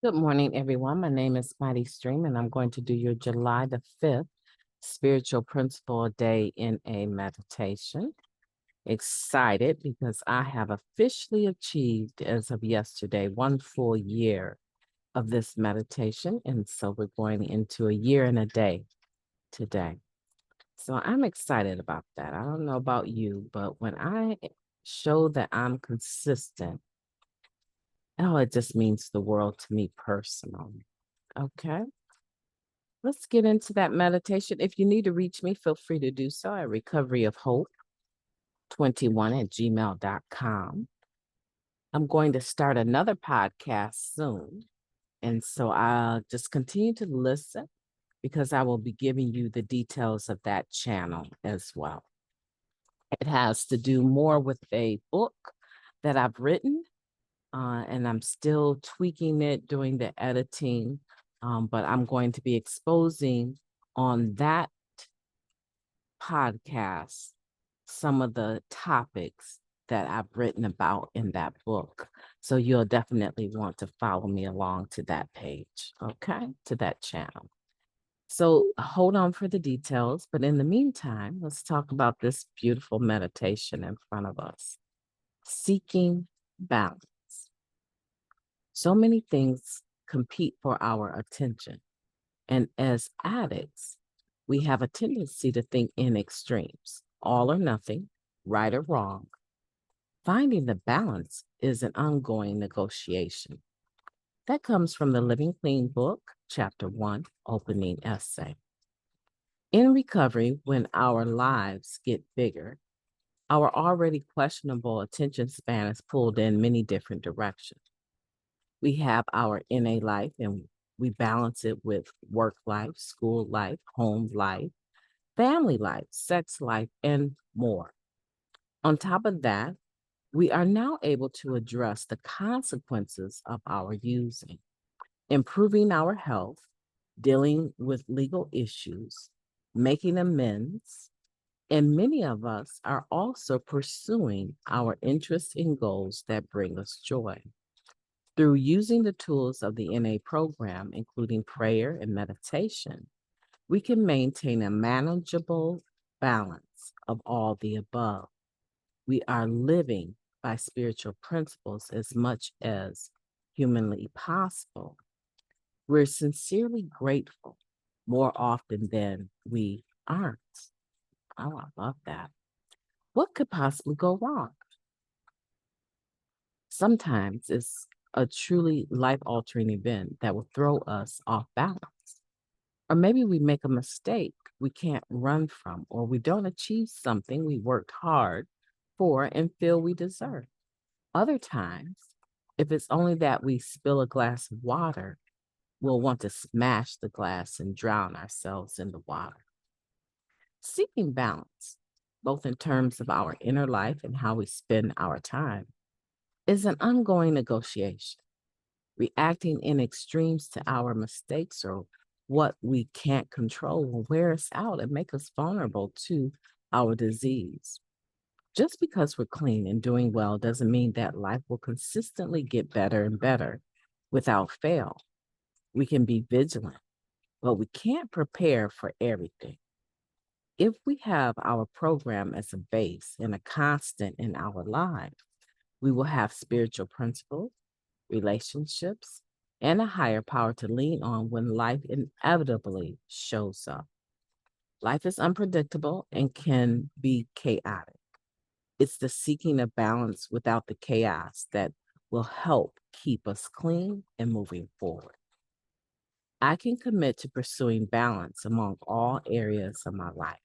Good morning, everyone. My name is Mighty Stream, and I'm going to do your July the 5th Spiritual Principle Day in a meditation. Excited because I have officially achieved, as of yesterday, 1 full year of this meditation. And so we're going into a year and a day today. So I'm excited about that. I don't know about you, but when I show that I'm consistent, oh, it just means the world to me personally. Okay. Let's get into that meditation. If you need to reach me, feel free to do so at recoveryofhope21@gmail.com. I'm going to start another podcast soon. And so I'll just continue to listen because I will be giving you the details of that channel as well. It has to do more with a book that I've written, and I'm still tweaking it, doing the editing. But I'm going to be exposing on that podcast some of the topics that I've written about in that book. So you'll definitely want to follow me along to that page, okay, to that channel. So hold on for the details. But in the meantime, let's talk about this beautiful meditation in front of us. Seeking balance. So many things compete for our attention. And as addicts, we have a tendency to think in extremes, all or nothing, right or wrong. Finding the balance is an ongoing negotiation. That comes from the Living Clean book, Chapter 1, opening essay. In recovery, when our lives get bigger, our already questionable attention span is pulled in many different directions. We have our NA life and we balance it with work life, school life, home life, family life, sex life, and more. On top of that, we are now able to address the consequences of our using, improving our health, dealing with legal issues, making amends, and many of us are also pursuing our interests and goals that bring us joy. Through using the tools of the NA program, including prayer and meditation, we can maintain a manageable balance of all the above. We are living by spiritual principles as much as humanly possible. We're sincerely grateful more often than we aren't. Oh, I love that. What could possibly go wrong? Sometimes it's a truly life altering event that will throw us off balance. Or maybe we make a mistake we can't run from, or we don't achieve something we worked hard for and feel we deserve. Other times, if it's only that we spill a glass of water, we'll want to smash the glass and drown ourselves in the water. Seeking balance, both in terms of our inner life and how we spend our time, is an ongoing negotiation. Reacting in extremes to our mistakes or what we can't control will wear us out and make us vulnerable to our disease. Just because we're clean and doing well doesn't mean that life will consistently get better and better without fail. We can be vigilant, but we can't prepare for everything. If we have our program as a base and a constant in our lives, we will have spiritual principles, relationships, and a higher power to lean on when life inevitably shows up. Life is unpredictable and can be chaotic. It's the seeking of balance without the chaos that will help keep us clean and moving forward. I can commit to pursuing balance among all areas of my life,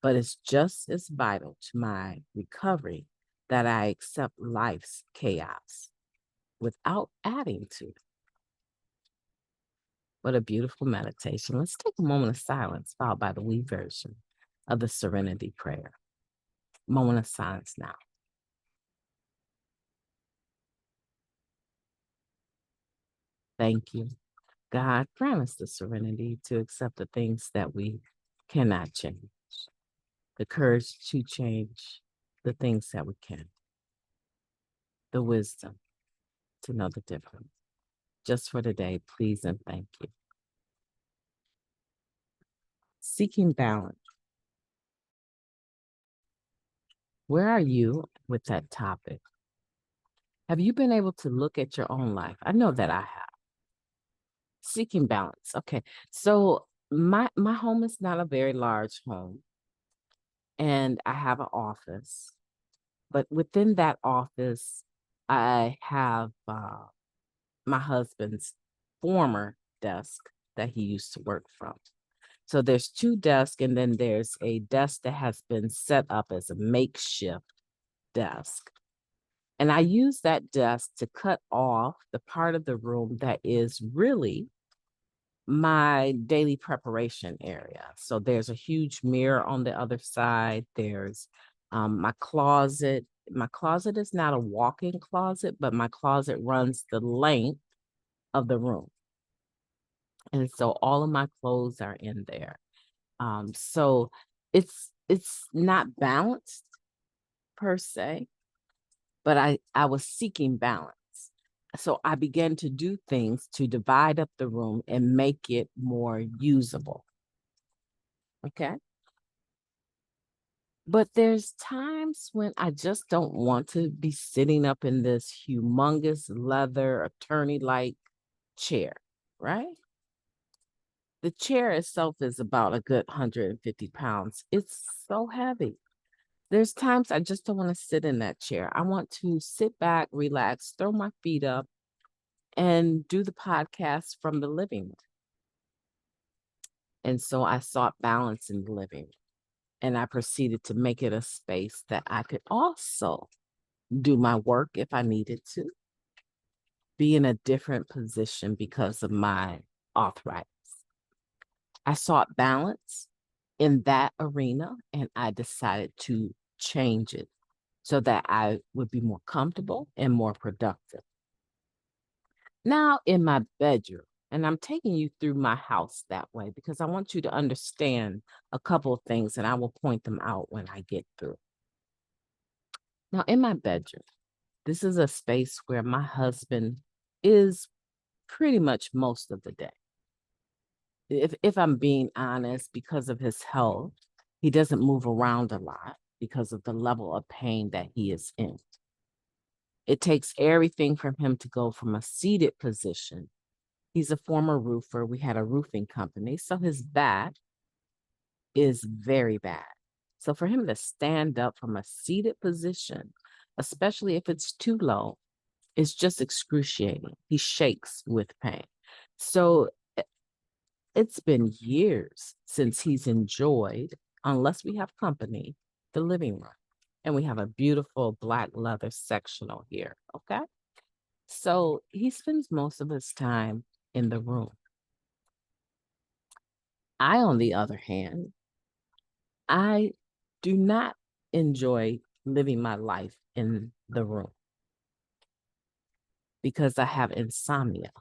but it's just as vital to my recovery that I accept life's chaos without adding to it. What a beautiful meditation. Let's take a moment of silence, followed by the we version of the Serenity Prayer. Moment of silence now. Thank you. God, grant us the serenity to accept the things that we cannot change, the courage to change the things that we can, the wisdom to know the difference. just for today, please and thank you. Seeking balance. Where are you with that topic? Have you been able to look at your own life? I know that I have. Seeking balance. Okay. So my home is not a very large home, and I have an office. But within that office, I have my husband's former desk that he used to work from. So there's two desks, and then there's a desk that has been set up as a makeshift desk. And I use that desk to cut off the part of the room that is really my daily preparation area. So there's a huge mirror on the other side. There's my closet. My closet is not a walk-in closet, but my closet runs the length of the room. And so all of my clothes are in there. So it's not balanced per se, but I was seeking balance. So I began to do things to divide up the room and make it more usable. Okay. But there's times when I just don't want to be sitting up in this humongous leather attorney-like chair, right? The chair itself is about a good 150 pounds. It's so heavy. There's times I just don't want to sit in that chair. I want to sit back, relax, throw my feet up, and do the podcast from the living room. And so I sought balance in the living room. And I proceeded to make it a space that I could also do my work if I needed to, be in a different position because of my arthritis. I sought balance in that arena, and I decided to change it so that I would be more comfortable and more productive. Now in my bedroom, and I'm taking you through my house that way because I want you to understand a couple of things, and I will point them out when I get through. Now in my bedroom, this is a space where my husband is pretty much most of the day. If I'm being honest, because of his health, he doesn't move around a lot because of the level of pain that he is in. It takes everything from him to go from a seated position. He's a former roofer. We had a roofing company, so his back is very bad. So for him to stand up from a seated position, especially if it's too low, is just excruciating. He shakes with pain. So it's been years since he's enjoyed, unless we have company, the living room. And we have a beautiful black leather sectional here. Okay. So he spends most of his time in the room. I, on the other hand, I do not enjoy living my life in the room because I have insomnia.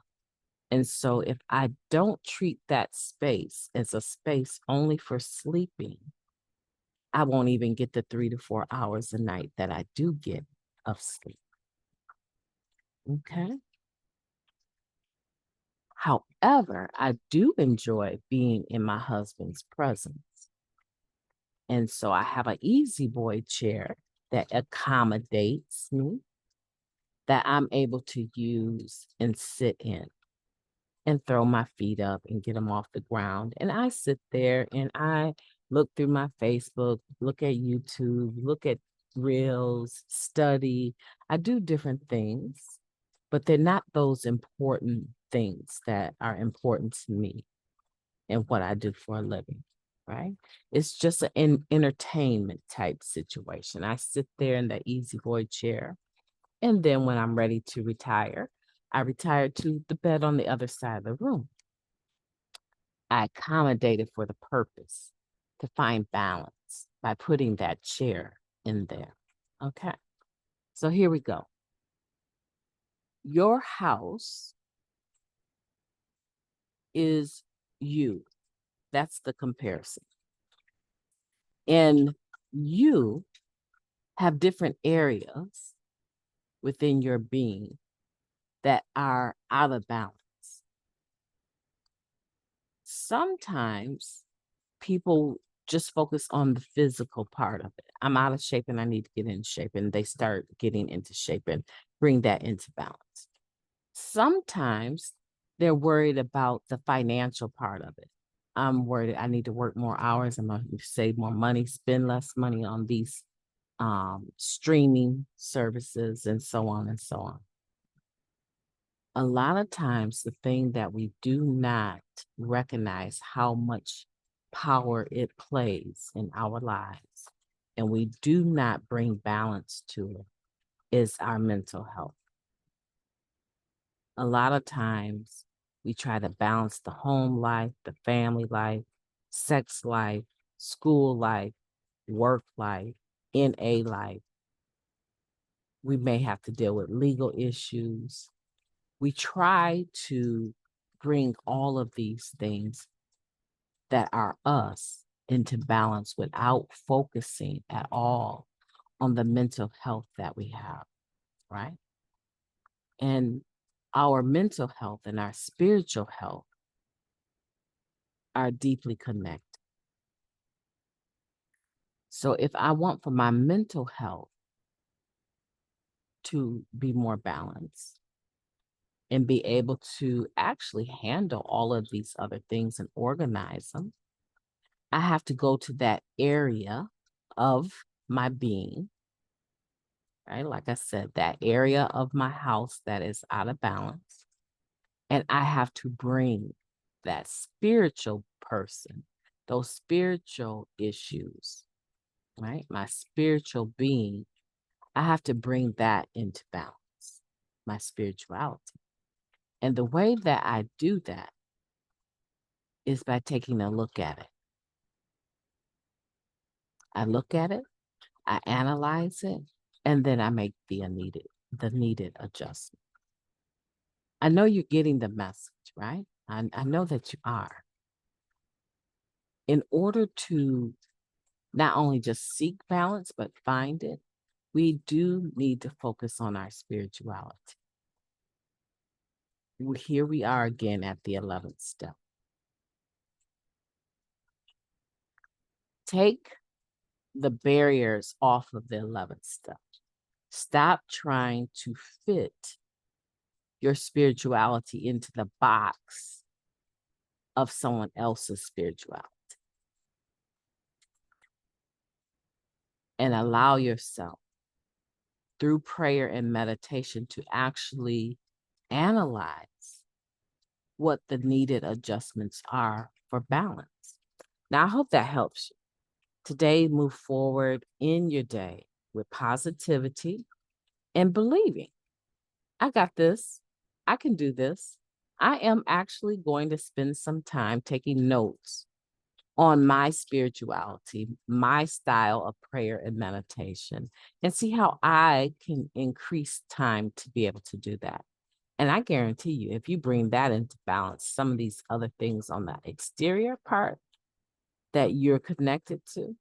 And so if I don't treat that space as a space only for sleeping, I won't even get the 3 to 4 hours a night that I do get of sleep. Okay. However, I do enjoy being in my husband's presence. And so I have an easy boy chair that accommodates me, that I'm able to use and sit in and throw my feet up and get them off the ground. And I sit there and I look through my Facebook, look at YouTube, look at reels, study. I do different things, but they're not those important things that are important to me and what I do for a living, right? It's just an entertainment type situation. I sit there in the easy boy chair. And then when I'm ready to retire, I retire to the bed on the other side of the room. I accommodated for the purpose to find balance by putting that chair in there. Okay. So here we go. Your house is you. That's the comparison. And you have different areas within your being that are out of balance. Sometimes people just focus on the physical part of it. I'm out of shape and I need to get in shape. And they start getting into shape and bring that into balance. Sometimes they're worried about the financial part of it. I'm worried I need to work more hours. I'm going to save more money, spend less money on these streaming services and so on and so on. A lot of times, the thing that we do not recognize how much power it plays in our lives, and we do not bring balance to it, is our mental health. A lot of times, we try to balance the home life, the family life, sex life, school life, work life, NA life. We may have to deal with legal issues. We try to bring all of these things that are us into balance without focusing at all on the mental health that we have, right? And our mental health and our spiritual health are deeply connected. So if I want for my mental health to be more balanced and be able to actually handle all of these other things and organize them, I have to go to that area of my being, right? Like I said, that area of my house that is out of balance. And I have to bring that spiritual person, those spiritual issues, right? My spiritual being, I have to bring that into balance, my spirituality. And the way that I do that is by taking a look at it. I look at it, I analyze it, and then I make the needed adjustment. I know you're getting the message, right? I know that you are. In order to not only just seek balance, but find it, we do need to focus on our spirituality. Here we are again at the 11th step. Take the barriers off of the 11th step. Stop trying to fit your spirituality into the box of someone else's spirituality. And allow yourself through prayer and meditation to actually analyze what the needed adjustments are for balance. Now, I hope that helps you. Today, move forward in your day with positivity and believing. I got this. I can do this. I am actually going to spend some time taking notes on my spirituality, my style of prayer and meditation, and see how I can increase time to be able to do that. And I guarantee you, if you bring that into balance, some of these other things on the exterior part that you're connected to,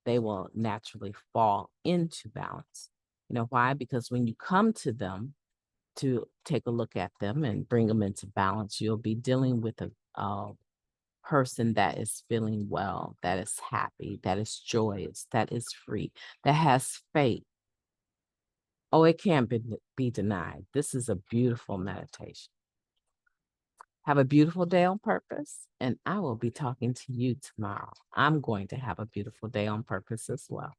they will naturally fall into balance. You know why? Because when you come to them to take a look at them and bring them into balance, you'll be dealing with a person that is feeling well, that is happy, that is joyous, that is free, that has faith. Oh, it can't be denied. This is a beautiful meditation. Have a beautiful day on purpose, and I will be talking to you tomorrow. I'm going to have a beautiful day on purpose as well.